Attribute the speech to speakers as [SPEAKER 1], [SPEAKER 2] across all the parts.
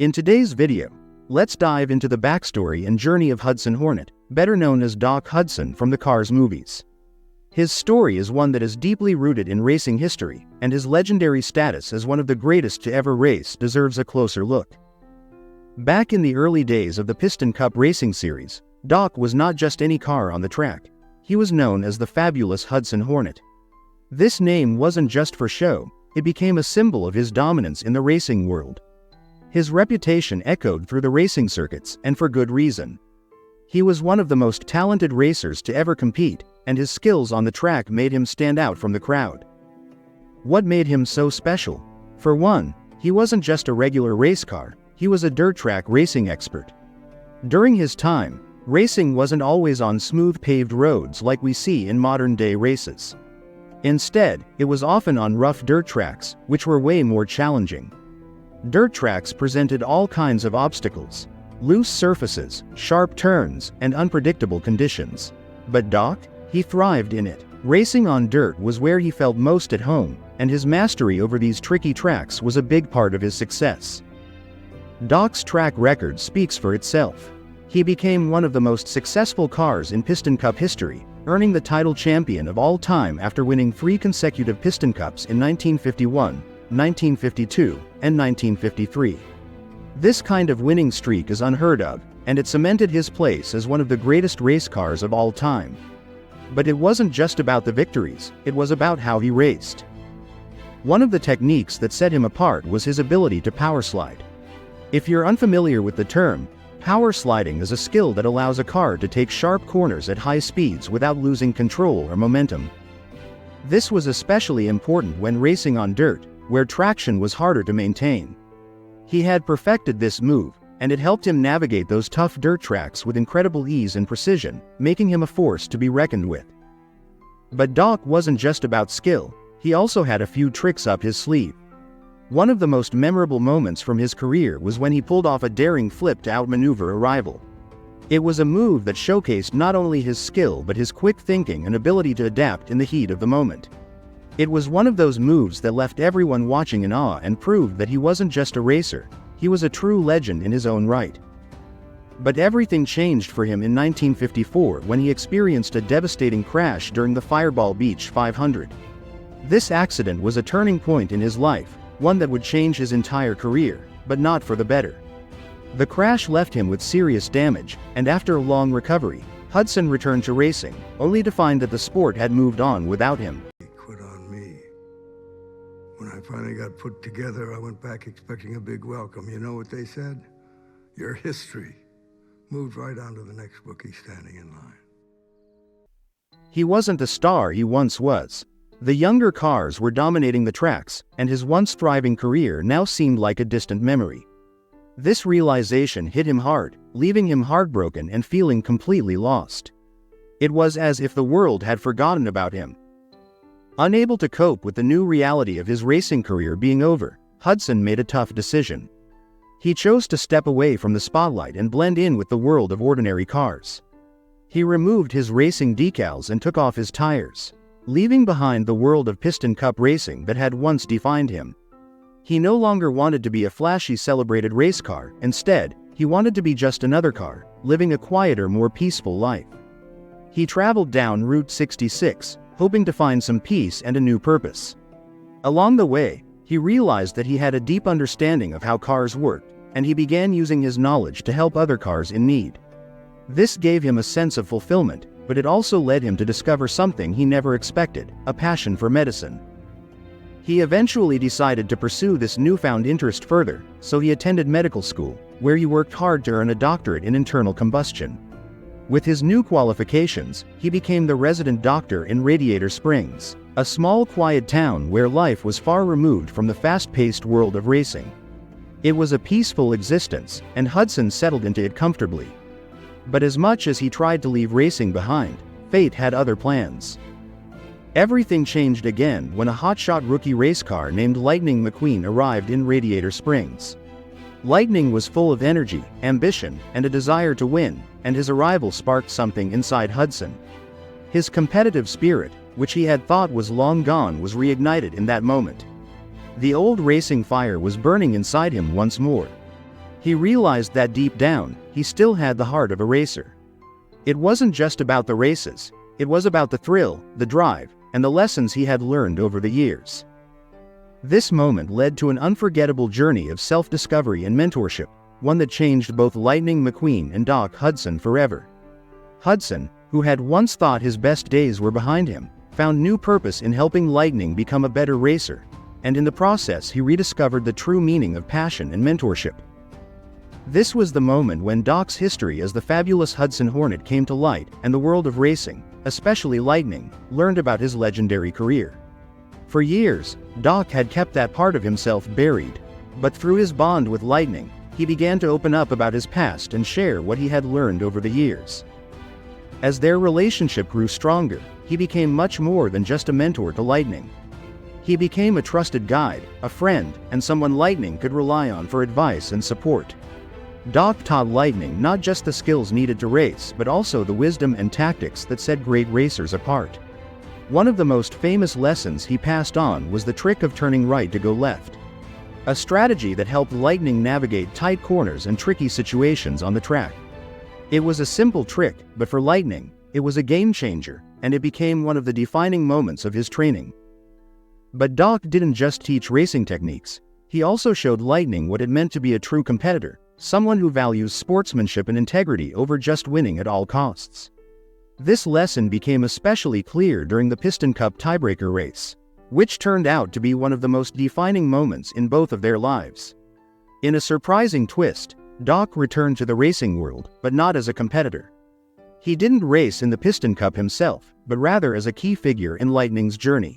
[SPEAKER 1] In today's video, let's dive into the backstory and journey of Hudson Hornet, better known as Doc Hudson from the Cars movies. His story is one that is deeply rooted in racing history, and his legendary status as one of the greatest to ever race deserves a closer look. Back in the early days of the Piston Cup racing series, Doc was not just any car on the track. He was known as the fabulous Hudson Hornet. This name wasn't just for show, it became a symbol of his dominance in the racing world. His reputation echoed through the racing circuits, and for good reason. He was one of the most talented racers to ever compete, and his skills on the track made him stand out from the crowd. What made him so special? For one, he wasn't just a regular race car, he was a dirt track racing expert. During his time, racing wasn't always on smooth paved roads like we see in modern-day races. Instead, it was often on rough dirt tracks, which were way more challenging. Dirt tracks presented all kinds of obstacles: loose surfaces, sharp turns, and unpredictable conditions. But Doc? He thrived in it. Racing on dirt was where he felt most at home, and his mastery over these tricky tracks was a big part of his success. Doc's track record speaks for itself. He became one of the most successful cars in Piston Cup history, earning the title champion of all time after winning 3 consecutive Piston Cups in 1951, 1952, and 1953. This kind of winning streak is unheard of, and it cemented his place as one of the greatest race cars of all time. But it wasn't just about the victories, it was about how he raced. One of the techniques that set him apart was his ability to power slide. If you're unfamiliar with the term, power sliding is a skill that allows a car to take sharp corners at high speeds without losing control or momentum. This was especially important when racing on dirt, where traction was harder to maintain. He had perfected this move, and it helped him navigate those tough dirt tracks with incredible ease and precision, making him a force to be reckoned with. But Doc wasn't just about skill, he also had a few tricks up his sleeve. One of the most memorable moments from his career was when he pulled off a daring flip to outmaneuver a rival. It was a move that showcased not only his skill but his quick thinking and ability to adapt in the heat of the moment. It was one of those moves that left everyone watching in awe and proved that he wasn't just a racer, he was a true legend in his own right. But everything changed for him in 1954 when he experienced a devastating crash during the Fireball Beach 500. This accident was a turning point in his life, one that would change his entire career, but not for the better. The crash left him with serious damage, and after a long recovery, Hudson returned to racing, only to find that the sport had moved on without him.
[SPEAKER 2] When I finally got put together, I went back expecting a big welcome. You know what they said? Your history. Moved right on to the next bookie standing in line.
[SPEAKER 1] He wasn't the star he once was. The younger cars were dominating the tracks, and his once thriving career now seemed like a distant memory. This realization hit him hard, leaving him heartbroken and feeling completely lost. It was as if the world had forgotten about him. Unable to cope with the new reality of his racing career being over, Hudson made a tough decision. He chose to step away from the spotlight and blend in with the world of ordinary cars. He removed his racing decals and took off his tires, leaving behind the world of Piston Cup racing that had once defined him. He no longer wanted to be a flashy celebrated race car, instead, he wanted to be just another car, living a quieter, more peaceful life. He traveled down Route 66, hoping to find some peace and a new purpose. Along the way, he realized that he had a deep understanding of how cars worked, and he began using his knowledge to help other cars in need. This gave him a sense of fulfillment, but it also led him to discover something he never expected: a passion for medicine. He eventually decided to pursue this newfound interest further, so he attended medical school, where he worked hard to earn a doctorate in internal combustion. With his new qualifications, he became the resident doctor in Radiator Springs, a small quiet town where life was far removed from the fast-paced world of racing. It was a peaceful existence, and Hudson settled into it comfortably. But as much as he tried to leave racing behind, fate had other plans. Everything changed again when a hotshot rookie race car named Lightning McQueen arrived in Radiator Springs. Lightning was full of energy, ambition, and a desire to win, and his arrival sparked something inside Hudson. His competitive spirit, which he had thought was long gone, was reignited in that moment. The old racing fire was burning inside him once more. He realized that deep down, he still had the heart of a racer. It wasn't just about the races, it was about the thrill, the drive, and the lessons he had learned over the years. This moment led to an unforgettable journey of self-discovery and mentorship, one that changed both Lightning McQueen and Doc Hudson forever. Hudson, who had once thought his best days were behind him, found new purpose in helping Lightning become a better racer, and in the process he rediscovered the true meaning of passion and mentorship. This was the moment when Doc's history as the fabulous Hudson Hornet came to light, and the world of racing, especially Lightning, learned about his legendary career. For years, Doc had kept that part of himself buried, but through his bond with Lightning, he began to open up about his past and share what he had learned over the years. As their relationship grew stronger, he became much more than just a mentor to Lightning. He became a trusted guide, a friend, and someone Lightning could rely on for advice and support. Doc taught Lightning not just the skills needed to race but also the wisdom and tactics that set great racers apart. One of the most famous lessons he passed on was the trick of turning right to go left. A strategy that helped Lightning navigate tight corners and tricky situations on the track. It was a simple trick, but for Lightning, it was a game changer, and it became one of the defining moments of his training. But Doc didn't just teach racing techniques, he also showed Lightning what it meant to be a true competitor, someone who values sportsmanship and integrity over just winning at all costs. This lesson became especially clear during the Piston Cup tiebreaker race, which turned out to be one of the most defining moments in both of their lives. In a surprising twist, Doc returned to the racing world, but not as a competitor. He didn't race in the Piston Cup himself, but rather as a key figure in Lightning's journey.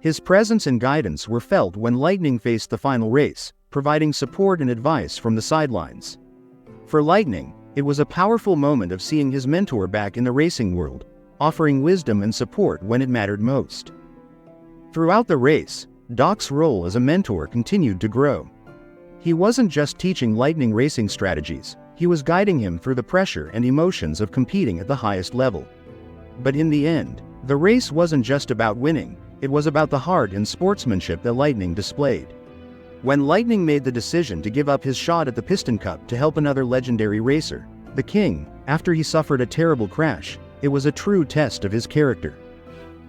[SPEAKER 1] His presence and guidance were felt when Lightning faced the final race, providing support and advice from the sidelines. For Lightning, it was a powerful moment of seeing his mentor back in the racing world, offering wisdom and support when it mattered most. Throughout the race, Doc's role as a mentor continued to grow. He wasn't just teaching Lightning racing strategies, he was guiding him through the pressure and emotions of competing at the highest level. But in the end, the race wasn't just about winning, it was about the heart and sportsmanship that Lightning displayed. When Lightning made the decision to give up his shot at the Piston Cup to help another legendary racer, the King, after he suffered a terrible crash, it was a true test of his character.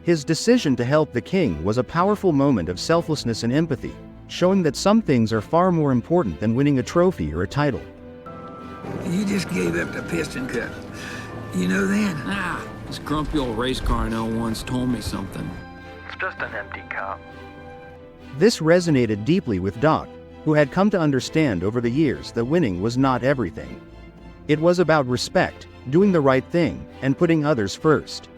[SPEAKER 1] His decision to help the King was a powerful moment of selflessness and empathy, showing that some things are far more important than winning a trophy or a title.
[SPEAKER 3] You just gave up the Piston Cup. You know that?
[SPEAKER 4] This grumpy old race car I know once told me something.
[SPEAKER 5] It's just an empty cup.
[SPEAKER 1] This resonated deeply with Doc, who had come to understand over the years that winning was not everything. It was about respect, doing the right thing, and putting others first.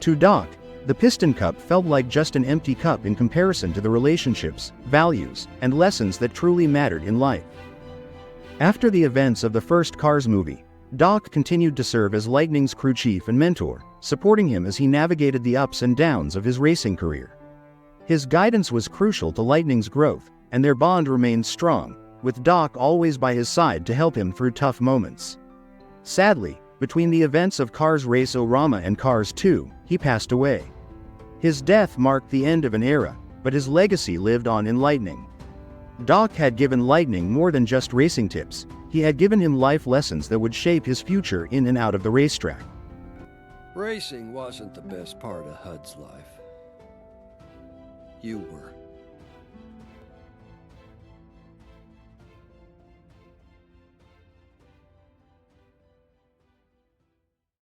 [SPEAKER 1] To Doc, the Piston Cup felt like just an empty cup in comparison to the relationships, values, and lessons that truly mattered in life. After the events of the first Cars movie, Doc continued to serve as Lightning's crew chief and mentor, supporting him as he navigated the ups and downs of his racing career. His guidance was crucial to Lightning's growth, and their bond remained strong, with Doc always by his side to help him through tough moments. Sadly, between the events of Cars Race-O-Rama and Cars 2, he passed away. His death marked the end of an era, but his legacy lived on in Lightning. Doc had given Lightning more than just racing tips, he had given him life lessons that would shape his future in and out of the racetrack.
[SPEAKER 6] Racing wasn't the best part of Hud's life. You were.